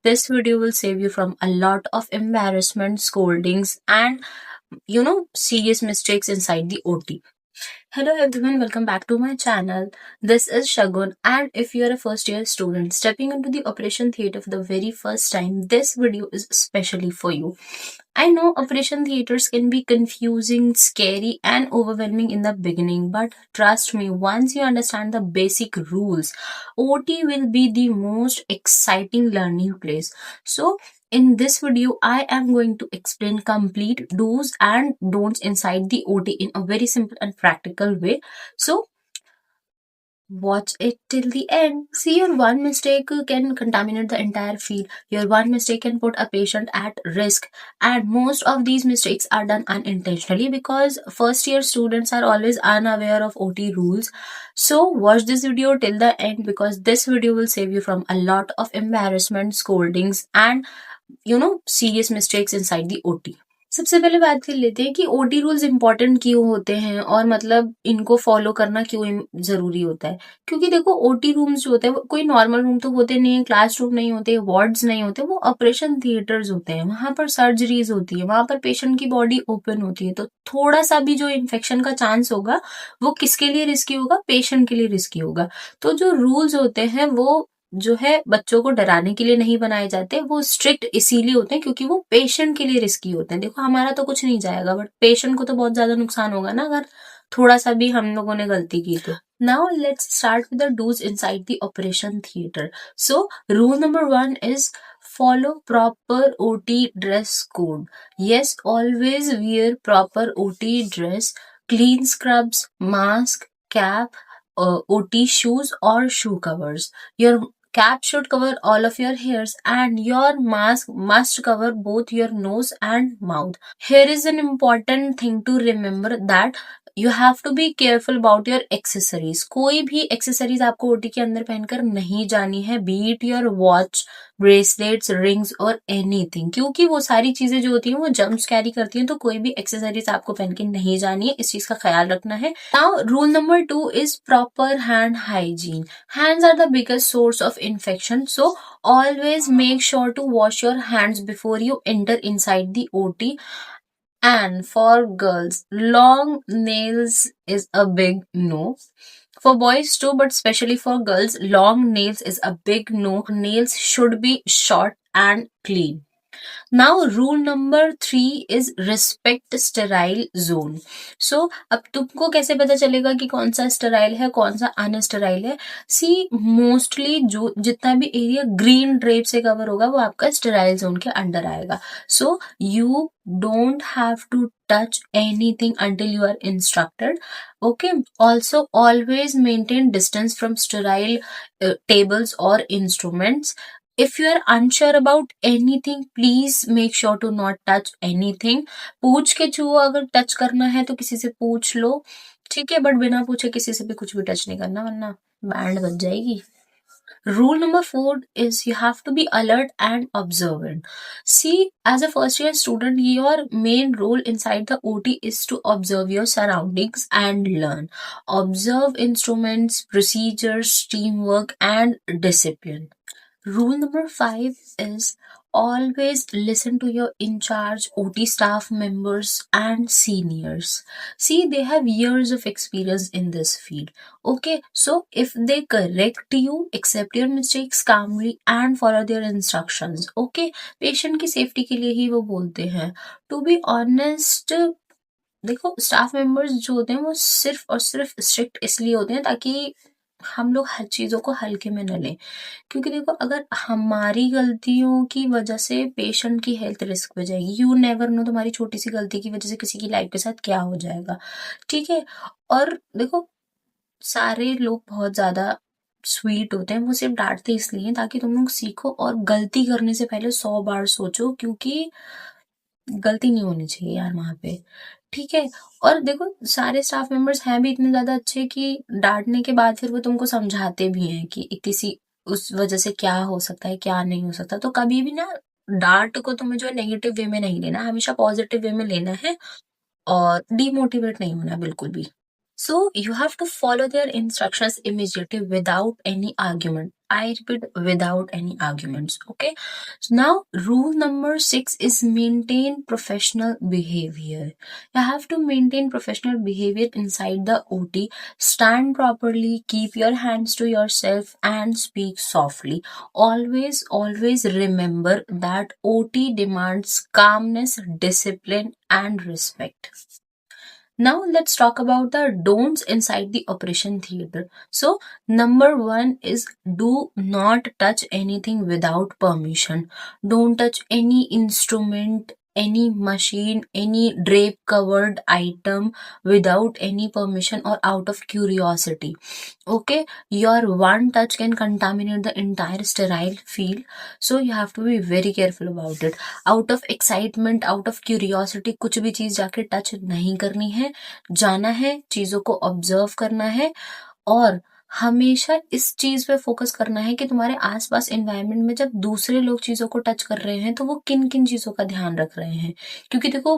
This video will save you from a lot of embarrassment, scoldings, and serious mistakes inside the OT. Hello everyone, welcome back to my channel. This is Shagun, and if you're a first year student stepping into the operation theater for the very first time, this video is especially for you. I know operation theaters can be confusing, scary, and overwhelming in the beginning, but trust me, once you understand the basic rules, OT will be the most exciting learning place. So, in this video, I am going to explain complete do's and don'ts inside the OT in a very simple and practical way. So, watch it till the end. See, your one mistake can contaminate the entire field. Your one mistake can put a patient at risk. And most of these mistakes are done unintentionally because first year students are always unaware of OT rules. So, watch this video till the end because this video will save you from a lot of embarrassment, scoldings, and serious mistakes inside the OT. सबसे पहले बात कर लेते हैं कि OT rules important क्यों होते हैं और मतलब इनको फॉलो करना क्यों जरूरी होता है। क्योंकि देखो ओटी रूम्स जो होते हैं वो कोई नॉर्मल रूम तो होते नहीं है, क्लासरूम नहीं होते, वार्ड्स नहीं होते, वो ऑपरेशन थिएटर्स होते हैं। वहां पर सर्जरीज होती है, वहां पर पेशेंट की बॉडी ओपन होती है, तो थोड़ा सा भी जो इन्फेक्शन का चांस होगा वो किसके लिए रिस्की होगा? पेशेंट के लिए रिस्की होगा। तो जो रूल्स होते हैं वो जो है बच्चों को डराने के लिए नहीं बनाए जाते, वो स्ट्रिक्ट इसीलिए होते हैं क्योंकि वो पेशेंट के लिए रिस्की होते हैं। देखो हमारा तो कुछ नहीं जाएगा, बट पेशेंट को तो बहुत ज्यादा नुकसान होगा ना अगर थोड़ा सा भी हम लोगों ने गलती की तो। Now let's start with the dos inside the operation theatre. So rule number 1 is follow proper OT dress code. Yes, always wear proper OT dress, clean scrubs, mask, cap, OT shoes or shoe covers. Your cap should cover all of your hairs and your mask must cover both your nose and mouth. Here is an important thing to remember that you have to be careful about your accessories. कोई भी accessories आपको OT के अंदर पहनकर नहीं जानी है, beat your watch, bracelets, rings और एनीथिंग, क्योंकि वो सारी चीजें जो होती हैं वो जर्म्स कैरी करती हैं, तो कोई भी एक्सेसरीज आपको पहन के नहीं जानी है, इस चीज का ख्याल रखना है। Now rule number 2 is proper hand hygiene. Hands are the biggest source of infection, so always make sure to wash your hands before you enter inside the OT. And for girls, long nails is a big no. For boys too, but especially for girls, long nails is a big no. Nails should be short and clean. Now rule number 3 is respect sterile zone. So अब तुमको कैसे पता चलेगा कि कौन सा sterile है, कौन सा अनस्टेराइल है? सी मोस्टली जो जितना भी एरिया ग्रीन ड्रेप से कवर होगा वो आपका स्टेराइल जोन के अंडर आएगा. So you don't have to touch anything until you are instructed. Okay, also always maintain distance from sterile tables or instruments. If you are unsure about anything, please make sure to not touch anything. पूछ के छुओ, अगर touch करना है तो किसी से पूछ लो, ठीक है, बट बिना पूछे किसी से भी कुछ भी टच नहीं करना वरना बैंड बज जाएगी. Rule number 4 is you have to be alert and observant. See, as a first year student, your main role inside the OT is to observe your surroundings and learn. Observe instruments, procedures, teamwork, and discipline. Rule number 5 is always listen to your in charge OT staff members and seniors. See, they have years of experience in this field. Okay, so if they correct you, accept your mistakes calmly and follow their instructions. Okay, patient की safety के लिए ही वो बोलते हैं. To be honest, देखो staff members जो होते हैं वो सिर्फ और सिर्फ स्ट्रिक्ट इसलिए होते हैं ताकि हम लोग हर चीजों को हल्के में न लें. क्योंकि देखो अगर हमारी गलतियों की वजह से पेशेंट की हेल्थ रिस्क में जाएगी, यू नेवर नो तुम्हारी छोटी सी गलती की वजह से किसी की लाइफ के साथ क्या हो जाएगा. ठीक है, और देखो सारे लोग बहुत ज्यादा स्वीट होते हैं, वो सिर्फ डांटते इसलिए ताकि तुम लोग सीखो और गलती करने से पहले 100 बार सोचो, क्योंकि गलती नहीं होनी चाहिए यार वहां पे. ठीक है, और देखो सारे स्टाफ मेंबर्स हैं भी इतने ज्यादा अच्छे कि डांटने के बाद फिर वो तुमको समझाते भी हैं कि किसी उस वजह से क्या हो सकता है क्या नहीं हो सकता. तो कभी भी ना डांट को तुम्हें जो है नेगेटिव वे में नहीं लेना, हमेशा पॉजिटिव वे में लेना है और डीमोटिवेट नहीं होना बिल्कुल भी. So you have to follow their instructions immediately without any argument. I repeat, without any arguments. Okay. So now, rule number 6 is maintain professional behavior. You have to maintain professional behavior inside the OT. Stand properly, keep your hands to yourself, and speak softly. Always remember that OT demands calmness, discipline, and respect. Now let's talk about the don'ts inside the operation theater. So number 1 is do not touch anything without permission. Don't touch any instrument, any machine, any drape covered item without any permission or out of curiosity. Okay, your one touch can contaminate the entire sterile field, so you have to be very careful about it. Out of excitement, out of curiosity कुछ भी चीज जाके touch नहीं करनी है, जाना है, चीजों को ऑब्जर्व करना है और हमेशा इस चीज पे फोकस करना है कि तुम्हारे आसपास एनवायरनमेंट में जब दूसरे लोग चीजों को टच कर रहे हैं तो वो किन किन चीजों का ध्यान रख रहे हैं, क्योंकि देखो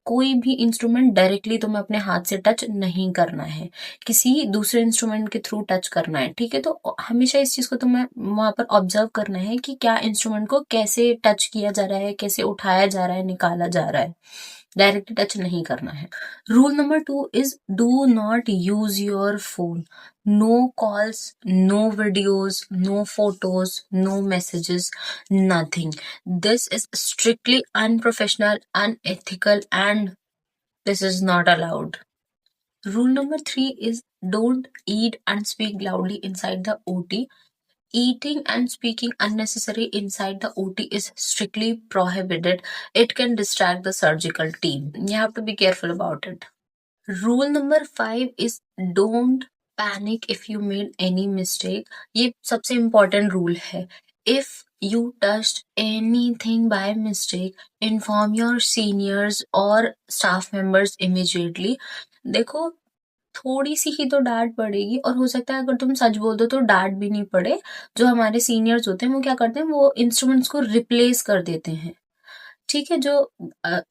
कोई भी इंस्ट्रूमेंट डायरेक्टली तुम्हें अपने हाथ से टच नहीं करना है, किसी दूसरे इंस्ट्रूमेंट के थ्रू टच करना है, ठीक है। तो हमेशा इस चीज को तुम्हें वहां पर ऑब्जर्व करना है कि क्या इंस्ट्रूमेंट को कैसे टच किया जा रहा है, कैसे उठाया जा रहा है, निकाला जा रहा है, डायरेक्टली टच नहीं करना है। Rule number 2 is do not use your phone. No calls, no videos, no photos, no messages, nothing. This is strictly unprofessional, unethical, and this is not allowed. Rule number 3 is don't eat and speak loudly inside the OT. Eating and speaking unnecessary inside the OT is strictly prohibited. It can distract the surgical team. You have to be careful about it. Rule number 5 is don't panic if you made any mistake. ये सबसे important rule है. If you touched anything by mistake, inform your seniors और staff members immediately. देखो थोड़ी सी ही तो डांट पड़ेगी और हो सकता है अगर तुम सच बोल दो तो डांट भी नहीं पड़े. जो हमारे सीनियर्स होते हैं वो क्या करते हैं, वो इंस्ट्रूमेंट्स को रिप्लेस कर देते हैं, ठीक है, जो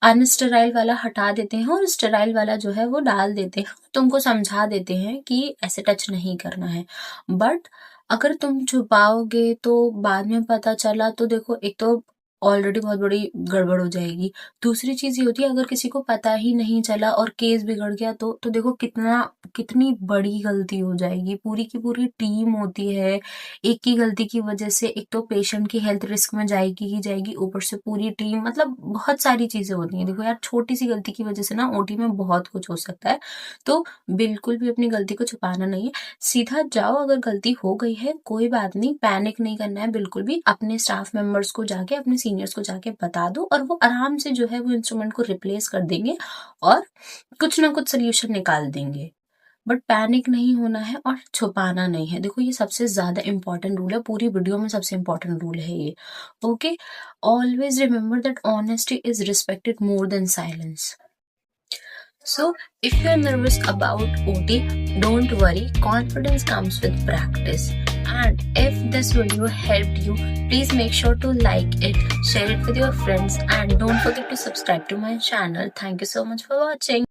अनस्टेराइल वाला हटा देते हैं और स्टेराइल वाला जो है वो डाल देते हैं, तुमको समझा देते हैं कि ऐसे टच नहीं करना है. बट अगर तुम छुपाओगे तो बाद में पता चला तो देखो एक तो ऑलरेडी बहुत बड़ी गड़बड़ हो जाएगी. दूसरी चीज ये होती है अगर किसी को पता ही नहीं चला और केस बिगड़ गया तो देखो कितनी बड़ी गलती हो जाएगी. पूरी की पूरी टीम होती है, एक की गलती की वजह से एक तो पेशेंट की हेल्थ रिस्क में जाएगी ही जाएगी, ऊपर से पूरी टीम, मतलब बहुत सारी चीजें होती हैं. देखो यार छोटी सी गलती की वजह से ना ओटी में बहुत कुछ हो सकता है. तो बिल्कुल भी अपनी गलती को छुपाना नहीं है, सीधा जाओ. अगर गलती हो गई है कोई बात नहीं, पैनिक नहीं करना है बिल्कुल भी. अपने स्टाफ मेंबर्स को जाके, अपने सीनियर्स को जाके बता दो और वो आराम से जो है वो इंस्ट्रूमेंट को रिप्लेस कर देंगे और कुछ ना कुछ सोल्यूशन निकाल देंगे. बट पैनिक नहीं होना है और छुपाना नहीं है. देखो ये सबसे ज्यादा इंपॉर्टेंट रूल है, पूरी वीडियो में सबसे इंपॉर्टेंट रूल है ये. Okay, always remember that honesty is respected more than silence. So, if you're nervous about OT, don't worry, confidence comes with practice. And if this video helped you, please make sure to like it, share it with your friends, and don't forget to subscribe to my channel. Thank you so much for watching.